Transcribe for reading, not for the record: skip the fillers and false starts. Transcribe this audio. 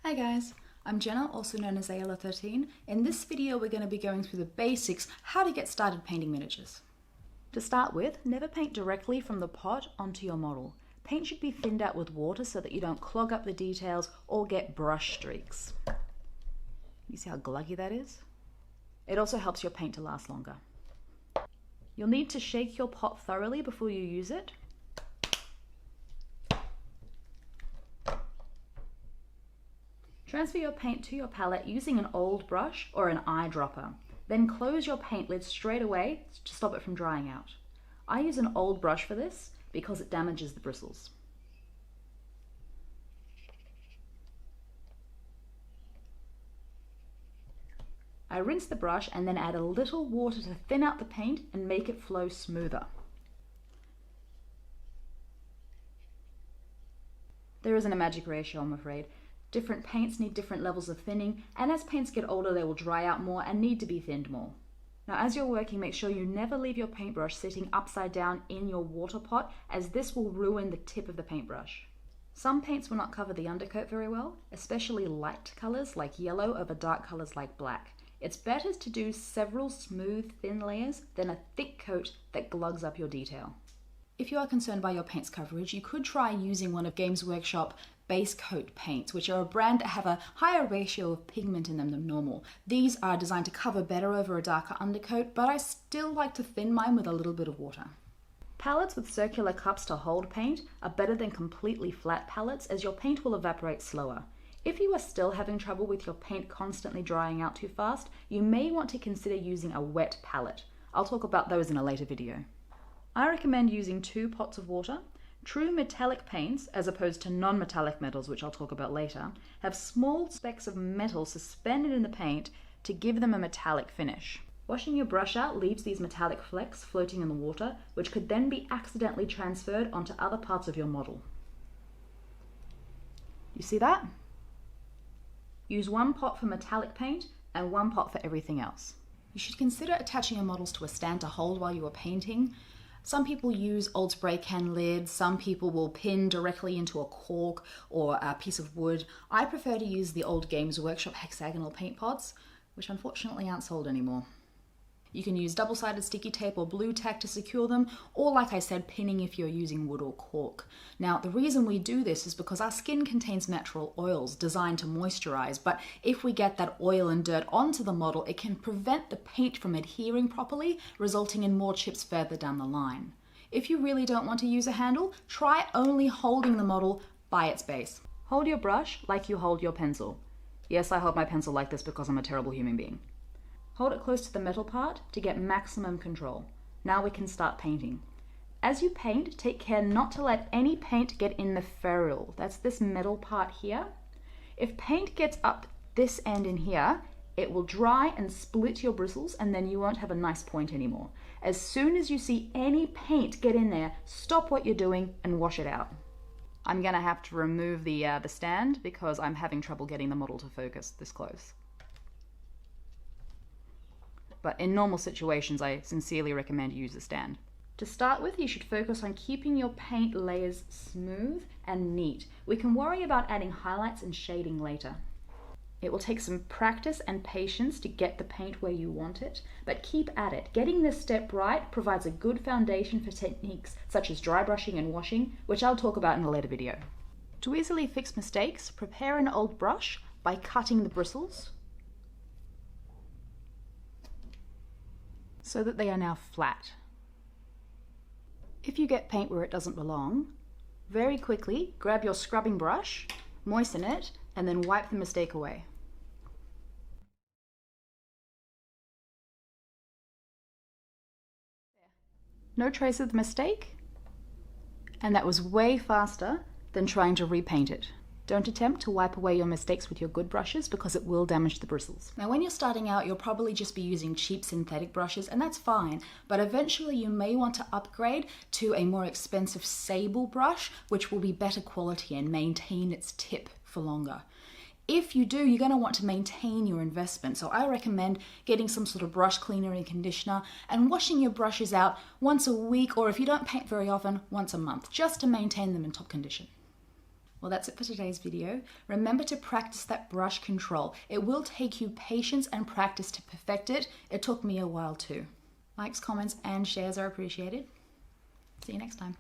Hi guys, I'm Jenna, also known as Ayla13. In this video we're going to be going through the basics, how to get started painting miniatures. To start with, never paint directly from the pot onto your model. Paint should be thinned out with water so that you don't clog up the details or get brush streaks. You see how gluggy that is? It also helps your paint to last longer. You'll need to shake your pot thoroughly before you use it. Transfer your paint to your palette using an old brush or an eyedropper. Then close your paint lid straight away to stop it from drying out. I use an old brush for this because it damages the bristles. I rinse the brush and then add a little water to thin out the paint and make it flow smoother. There isn't a magic ratio, I'm afraid. Different paints need different levels of thinning, and as paints get older they will dry out more and need to be thinned more. Now as you're working, make sure you never leave your paintbrush sitting upside down in your water pot, as this will ruin the tip of the paintbrush. Some paints will not cover the undercoat very well, especially light colours like yellow over dark colours like black. It's better to do several smooth, thin layers than a thick coat that glugs up your detail. If you are concerned by your paint's coverage, you could try using one of Games Workshop base coat paints, which are a brand that have a higher ratio of pigment in them than normal. These are designed to cover better over a darker undercoat, but I still like to thin mine with a little bit of water. Palettes with circular cups to hold paint are better than completely flat palettes, as your paint will evaporate slower. If you are still having trouble with your paint constantly drying out too fast, you may want to consider using a wet palette. I'll talk about those in a later video. I recommend using 2 pots of water. True metallic paints, as opposed to non-metallic metals, which I'll talk about later, have small specks of metal suspended in the paint to give them a metallic finish. Washing your brush out leaves these metallic flecks floating in the water, which could then be accidentally transferred onto other parts of your model. You see that? Use 1 pot for metallic paint and 1 pot for everything else. You should consider attaching your models to a stand to hold while you are painting. Some people use old spray can lids, some people will pin directly into a cork or a piece of wood. I prefer to use the old Games Workshop hexagonal paint pots, which unfortunately aren't sold anymore. You can use double-sided sticky tape or blue tack to secure them, or like I said, pinning if you're using wood or cork. Now, the reason we do this is because our skin contains natural oils designed to moisturize, but if we get that oil and dirt onto the model, it can prevent the paint from adhering properly, resulting in more chips further down the line. If you really don't want to use a handle, try only holding the model by its base. Hold your brush like you hold your pencil. Yes, I hold my pencil like this because I'm a terrible human being. Hold it close to the metal part to get maximum control. Now we can start painting. As you paint, take care not to let any paint get in the ferrule. That's this metal part here. If paint gets up this end in here, it will dry and split your bristles, and then you won't have a nice point anymore. As soon as you see any paint get in there, stop what you're doing and wash it out. I'm gonna have to remove the stand because I'm having trouble getting the model to focus this close. But in normal situations, I sincerely recommend you use a stand. To start with, you should focus on keeping your paint layers smooth and neat. We can worry about adding highlights and shading later. It will take some practice and patience to get the paint where you want it, but keep at it. Getting this step right provides a good foundation for techniques such as dry brushing and washing, which I'll talk about in a later video. To easily fix mistakes, prepare an old brush by cutting the bristles so that they are now flat. If you get paint where it doesn't belong, very quickly grab your scrubbing brush, moisten it, and then wipe the mistake away. No trace of the mistake, and that was way faster than trying to repaint it. Don't attempt to wipe away your mistakes with your good brushes because it will damage the bristles. Now when you're starting out, you'll probably just be using cheap synthetic brushes, and that's fine, but eventually you may want to upgrade to a more expensive sable brush, which will be better quality and maintain its tip for longer. If you do, you're going to want to maintain your investment, so I recommend getting some sort of brush cleaner and conditioner and washing your brushes out once a week, or if you don't paint very often, once a month, just to maintain them in top condition. Well, that's it for today's video. Remember to practice that brush control. It will take you patience and practice to perfect it. It took me a while too. Likes, comments, and shares are appreciated. See you next time.